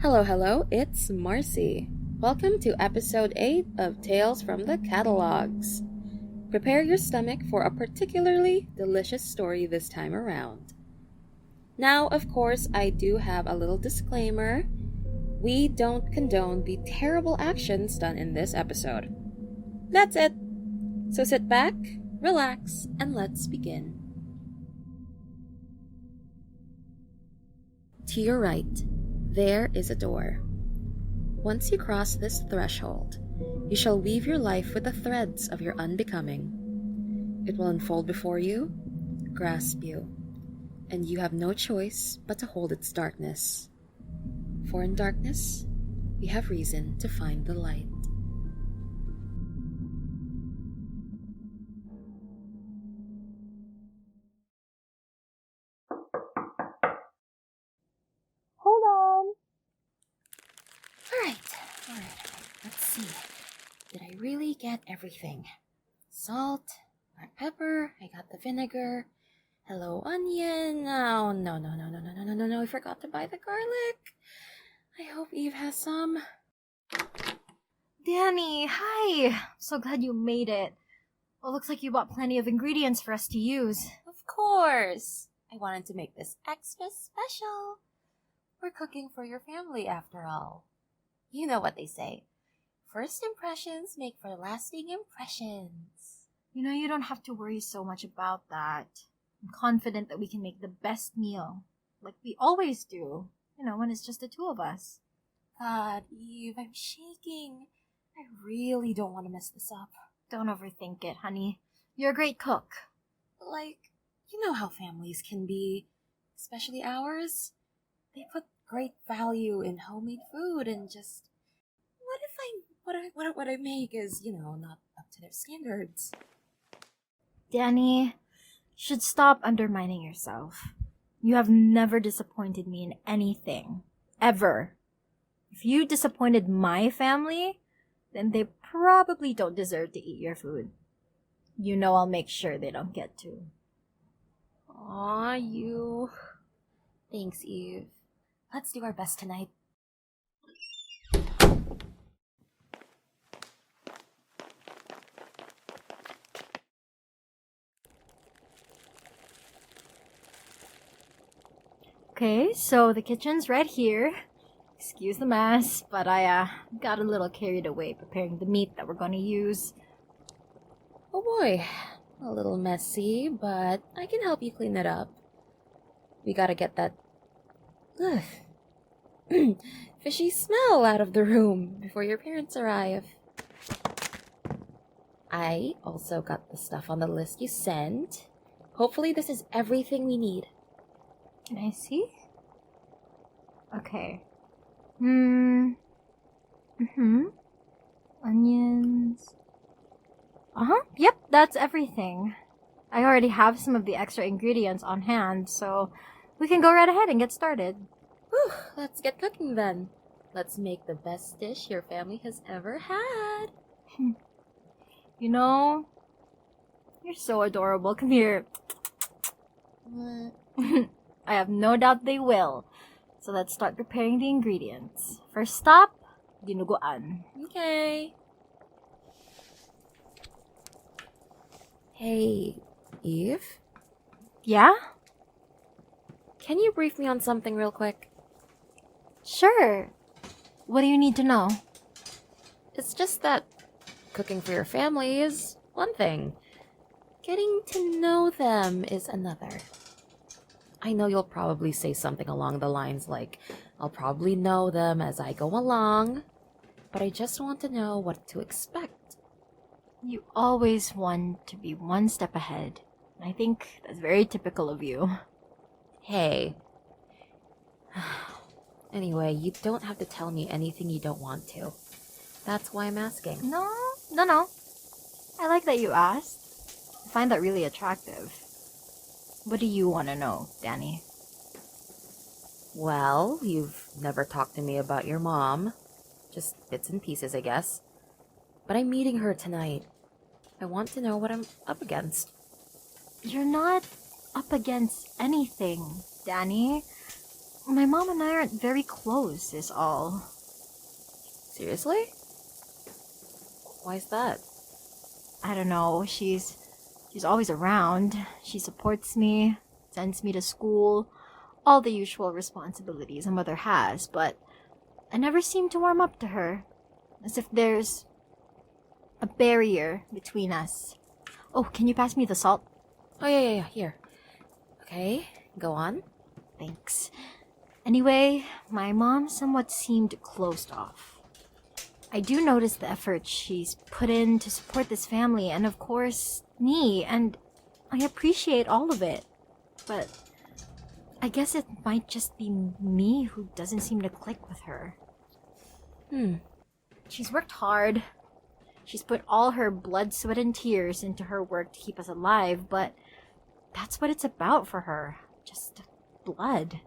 Hello, it's Marcy. Welcome to episode 8 of Tales from the Catalogs. Prepare your stomach for a particularly delicious story this time around. Now, of course, I do have a little disclaimer. We don't condone the terrible actions done in this episode. That's it. So sit back, relax, and let's begin. To your right, there is a door. Once you cross this threshold, you shall weave your life with the threads of your unbecoming. It will unfold before you, grasp you, and you have no choice but to hold its darkness. For in darkness, we have reason to find the light. Hold on. Alright. Let's see. Did I really get everything? Salt, black pepper, I got the vinegar. Hello, onion. Oh, no. I forgot to buy the garlic. I hope Eve has some. Dani, hi! So glad you made it. Well, looks like you bought plenty of ingredients for us to use. Of course. I wanted to make this extra special. We're cooking for your family after all. You know what they say. First impressions make for lasting impressions. You know, you don't have to worry so much about that. I'm confident that we can make the best meal, like we always do, when it's just the two of us. God, Eve, I'm shaking. I really don't want to mess this up. Don't overthink it, honey. You're a great cook. You know how families can be, especially ours. They put great value in homemade food and just... What I make is, not up to their standards. Dani, you should stop undermining yourself. You have never disappointed me in anything. Ever. If you disappointed my family, then they probably don't deserve to eat your food. You know I'll make sure they don't get to. Aw, you... Thanks, Eve. Let's do our best tonight. Okay, so the kitchen's right here. Excuse the mess, but I got a little carried away preparing the meat that we're going to use. Oh boy, a little messy, but I can help you clean it up. We gotta get that fishy smell out of the room before your parents arrive. I also got the stuff on the list you sent. Hopefully this is everything we need. Can I see? Okay. Onions. Yep, that's everything. I already have some of the extra ingredients on hand, so we can go right ahead and get started. Whew, let's get cooking then. Let's make the best dish your family has ever had. You're so adorable. Come here. I have no doubt they will. So let's start preparing the ingredients. First stop, dinuguan. Okay. Hey, Eve? Yeah? Can you brief me on something real quick? Sure. What do you need to know? It's just that cooking for your family is one thing. Getting to know them is another. I know you'll probably say something along the lines like, I'll probably know them as I go along, but I just want to know what to expect. You always want to be one step ahead. I think that's very typical of you. Hey. Anyway, you don't have to tell me anything you don't want to. That's why I'm asking. No. I like that you asked. I find that really attractive. What do you want to know, Dani? Well, you've never talked to me about your mom. Just bits and pieces, I guess. But I'm meeting her tonight. I want to know what I'm up against. You're not up against anything, Dani. my mom and I aren't very close, is all. Seriously? Why's that? I don't know, she's always around. She supports me, sends me to school, all the usual responsibilities a mother has, but I never seem to warm up to her. As if there's a barrier between us. Oh, can you pass me the salt? Oh, yeah, here. Okay, go on. Thanks. Anyway, my mom somewhat seemed closed off. I do notice the effort she's put in to support this family, and of course, me, and I appreciate all of it. But I guess it might just be me who doesn't seem to click with her. She's worked hard. She's put all her blood, sweat, and tears into her work to keep us alive, but that's what it's about for her. Just blood.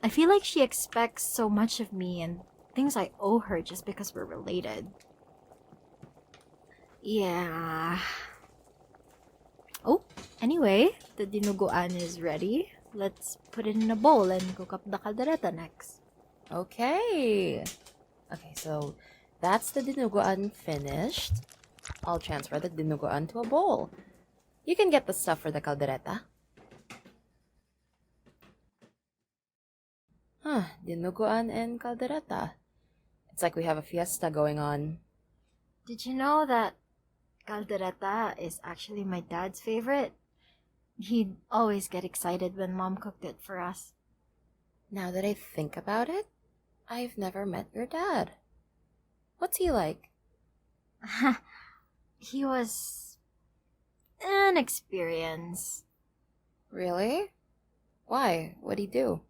I feel like she expects so much of me and things I owe her just because we're related. Yeah. Oh, anyway, the dinuguan is ready. Let's put it in a bowl and cook up the caldereta next. Okay, so that's the dinuguan finished. I'll transfer the dinuguan to a bowl. You can get the stuff for the caldereta. Dinuguan and caldereta. It's like we have a fiesta going on. Did you know that caldereta is actually my dad's favorite? He'd always get excited when Mom cooked it for us. Now that I think about it, I've never met your dad. What's he like? He was an experience. Really? Why? What'd he do?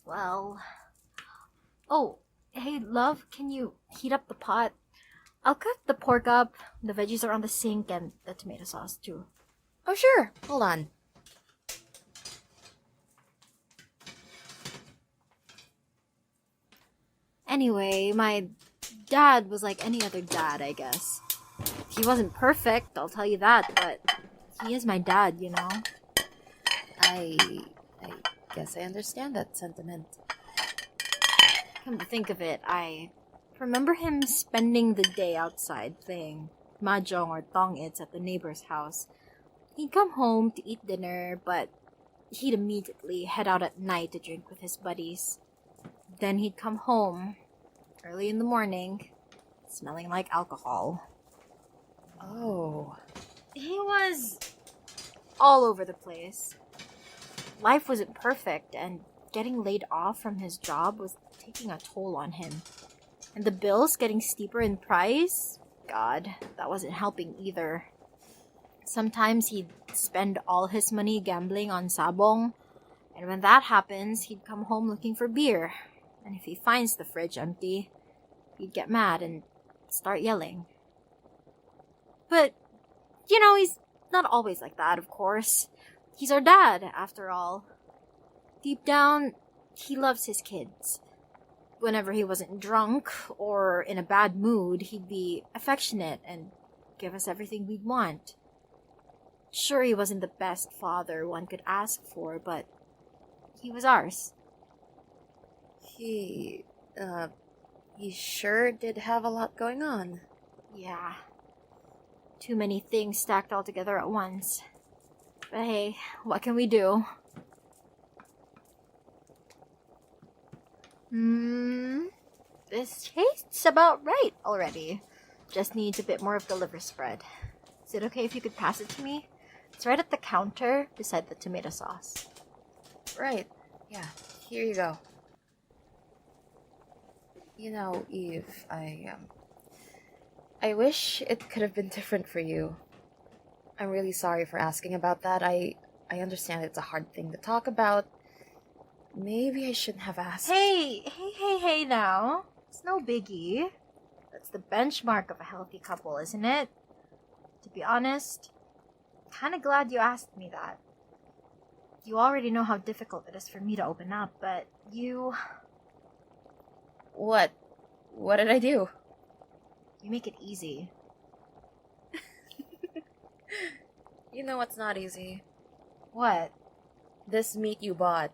Well... Oh, hey, love, can you heat up the pot? I'll cut the pork up, the veggies are on the sink, and the tomato sauce, too. Oh, sure. Hold on. Anyway, my dad was like any other dad, I guess. He wasn't perfect, I'll tell you that, but he is my dad, you know? I guess I understand that sentiment. Come to think of it, I remember him spending the day outside playing mahjong or tong-its at the neighbor's house. He'd come home to eat dinner, but he'd immediately head out at night to drink with his buddies. Then he'd come home early in the morning, smelling like alcohol. Oh. He was all over the place. Life wasn't perfect, and getting laid off from his job was taking a toll on him. And the bills getting steeper in price? God, that wasn't helping either. Sometimes he'd spend all his money gambling on sabong, and when that happens, he'd come home looking for beer. And if he finds the fridge empty, he'd get mad and start yelling. But, you know, he's not always like that, of course. He's our dad, after all. Deep down, he loves his kids. Whenever he wasn't drunk or in a bad mood, he'd be affectionate and give us everything we'd want. Sure, he wasn't the best father one could ask for, but he was ours. He sure did have a lot going on. Yeah. Too many things stacked all together at once. But hey, what can we do? This tastes about right already. Just needs a bit more of the liver spread. Is it okay if you could pass it to me? It's right at the counter beside the tomato sauce. Right. Yeah. Here you go. You know, Eve, I wish it could have been different for you. I'm really sorry for asking about that. I understand it's a hard thing to talk about. Maybe I shouldn't have asked. Hey now. It's no biggie. That's the benchmark of a healthy couple, isn't it? To be honest, kinda glad you asked me that. You already know how difficult it is for me to open up, but you... What? What did I do? You make it easy. You know what's not easy? What? This meat you bought.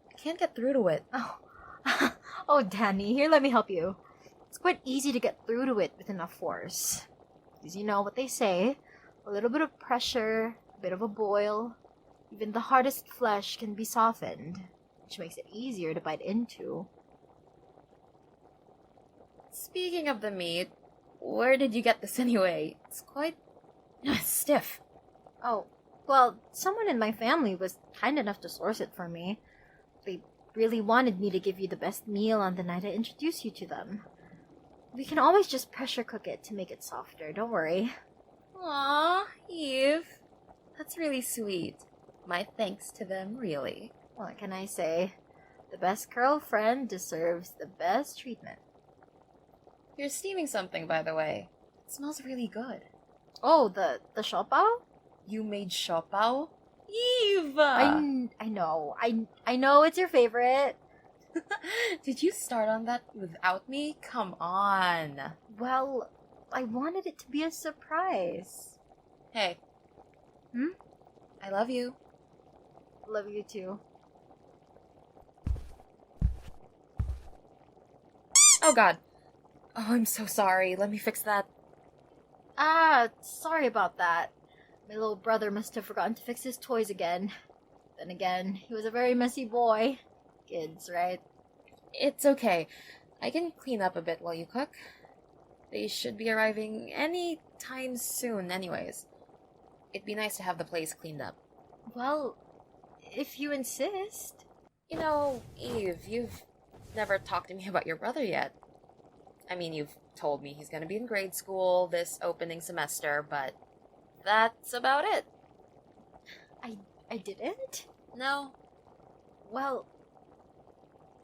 I can't get through to it. Oh, oh, Dani, here, let me help you. It's quite easy to get through to it with enough force. Because you know what they say, a little bit of pressure, a bit of a boil, even the hardest flesh can be softened, which makes it easier to bite into. Speaking of the meat, where did you get this anyway? It's quite stiff. Oh, well, someone in my family was kind enough to source it for me. They really wanted me to give you the best meal on the night I introduce you to them. We can always just pressure cook it to make it softer, don't worry. Aw, Eve. That's really sweet. My thanks to them, really. What can I say? The best girlfriend deserves the best treatment. You're steaming something, by the way. It smells really good. Oh, the siopao? You made siopao? Eve! I know. I know it's your favorite. Did you start on that without me? Come on. Well, I wanted it to be a surprise. Hey. I love you. Love you too. Oh god. Oh, I'm so sorry. Let me fix that. Sorry about that. My little brother must have forgotten to fix his toys again. Then again, he was a very messy boy. Kids, right? It's okay. I can clean up a bit while you cook. They should be arriving any time soon anyways. It'd be nice to have the place cleaned up. Well, if you insist. You know, Eve, you've never talked to me about your brother yet. I mean, you've told me he's gonna be in grade school this opening semester, but that's about it. I didn't? No. Well,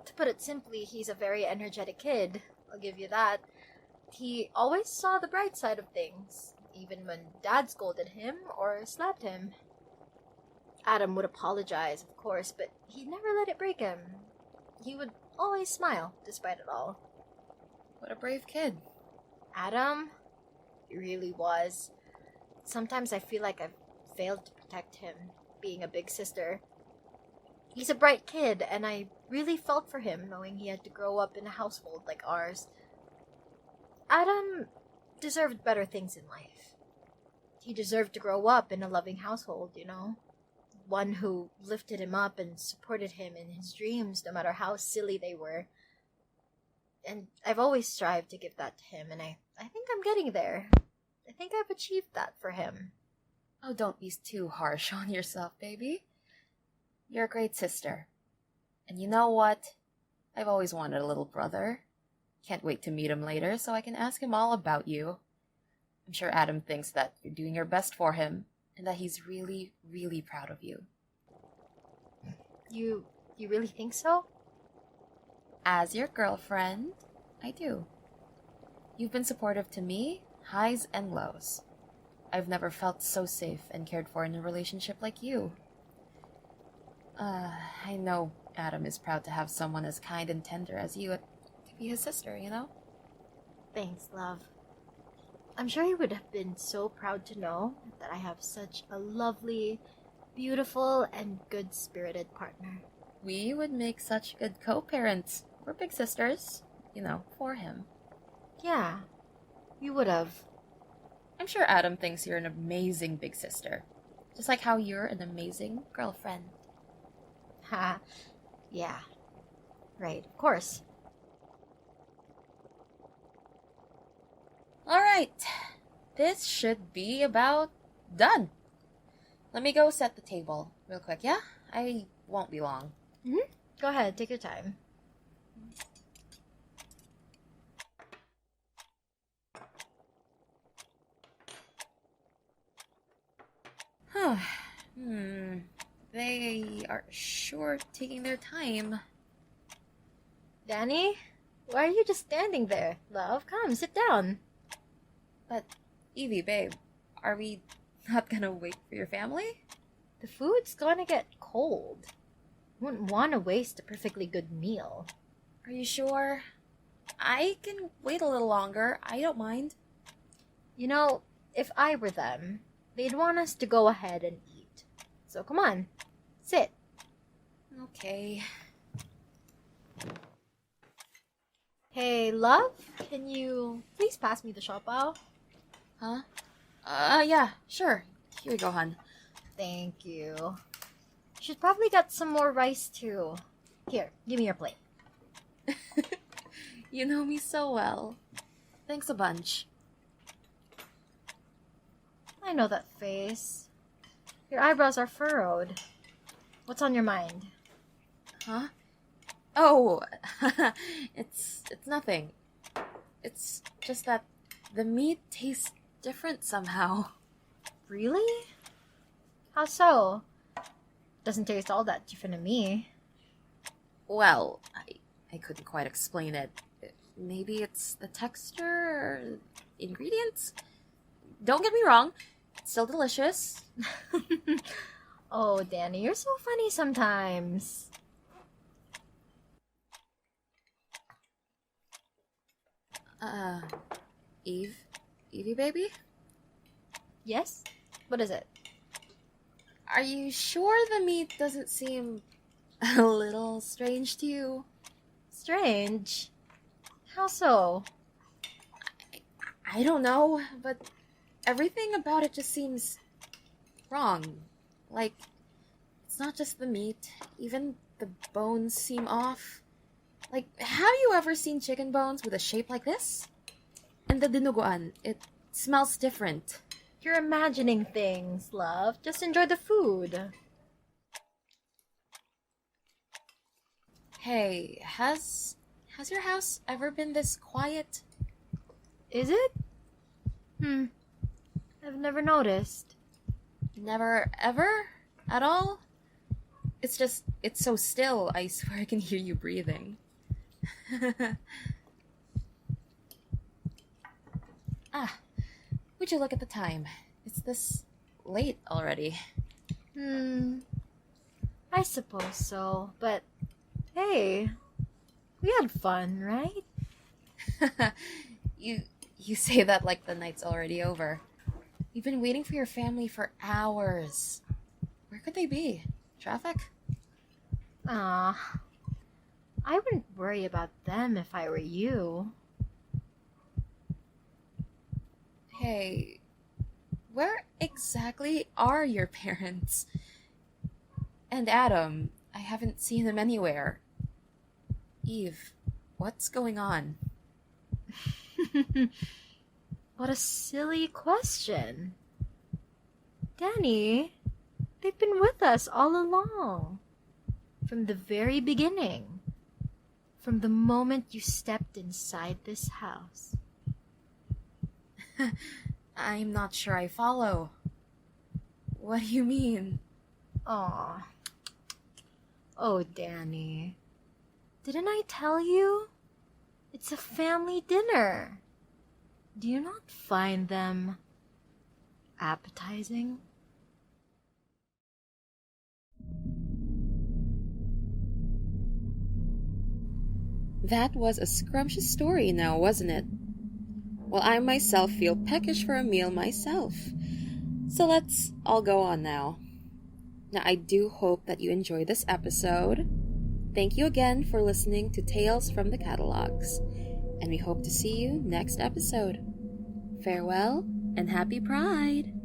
to put it simply, he's a very energetic kid. I'll give you that. He always saw the bright side of things, even when Dad scolded him or slapped him. Adam would apologize, of course, but he never let it break him. He would always smile, despite it all. What a brave kid. Adam? He really was. Sometimes I feel like I've failed to protect him, being a big sister. He's a bright kid, and I really felt for him, knowing he had to grow up in a household like ours. Adam deserved better things in life. He deserved to grow up in a loving household, you know? One who lifted him up and supported him in his dreams, no matter how silly they were. And I've always strived to give that to him, and I think I'm getting there. I think I've achieved that for him. Oh, don't be too harsh on yourself, baby. You're a great sister. And you know what? I've always wanted a little brother. Can't wait to meet him later so I can ask him all about you. I'm sure Adam thinks that you're doing your best for him and that he's really, really proud of you. You really think so? As your girlfriend, I do. You've been supportive to me, highs and lows. I've never felt so safe and cared for in a relationship like you. I know Adam is proud to have someone as kind and tender as you to be his sister, you know? Thanks, love. I'm sure he would have been so proud to know that I have such a lovely, beautiful, and good-spirited partner. We would make such good co-parents. We're big sisters, you know, for him. Yeah, we would have. I'm sure Adam thinks you're an amazing big sister. Just like how you're an amazing girlfriend. Ha. Yeah. Right, of course. Alright. This should be about done. Let me go set the table real quick, yeah? I won't be long. Mm-hmm. Go ahead, take your time. They are sure taking their time. Dani? Why are you just standing there? Love, come, sit down. But, Evie, babe, are we not gonna wait for your family? The food's gonna get cold. Wouldn't want to waste a perfectly good meal. Are you sure? I can wait a little longer. I don't mind. You know, if I were them, they'd want us to go ahead and eat. So come on, sit. Okay. Hey, love, can you please pass me the siopaw? Huh? Yeah, sure. Here you go, hon. Thank you. You should probably get some more rice too. Here, give me your plate. You know me so well. Thanks a bunch. I know that face. Your eyebrows are furrowed. What's on your mind? Huh? Oh, it's nothing. It's just that the meat tastes different somehow. Really? How so? Doesn't taste all that different to me. Well, I couldn't quite explain it. Maybe it's the texture or ingredients? Don't get me wrong, it's still delicious. Oh, Dani, you're so funny sometimes. Evie baby? Yes? What is it? Are you sure the meat doesn't seem a little strange to you? Strange. How so? I don't know, but everything about it just seems wrong. Like, it's not just the meat, even the bones seem off. Like, have you ever seen chicken bones with a shape like this? And the dinuguan, it smells different. You're imagining things, love. Just enjoy the food. Hey, has your house ever been this quiet? Is it? I've never noticed. Never ever? At all? It's so still, I swear I can hear you breathing. Would you look at the time? It's this late already. I suppose so, but hey, we had fun, right? You say that like the night's already over. We've been waiting for your family for hours. Where could they be? Traffic? I wouldn't worry about them if I were you. Hey, where exactly are your parents? And Adam, I haven't seen them anywhere. Eve, what's going on? What a silly question. Dani, they've been with us all along. From the very beginning. From the moment you stepped inside this house. I'm not sure I follow. What do you mean? Aw. Oh, Dani. Didn't I tell you? It's a family dinner. Do you not find them appetizing? That was a scrumptious story now, wasn't it? Well, I myself feel peckish for a meal myself. So let's all go on now. Now, I do hope that you enjoyed this episode. Thank you again for listening to Tales from the Catalogs, and we hope to see you next episode. Farewell and happy Pride!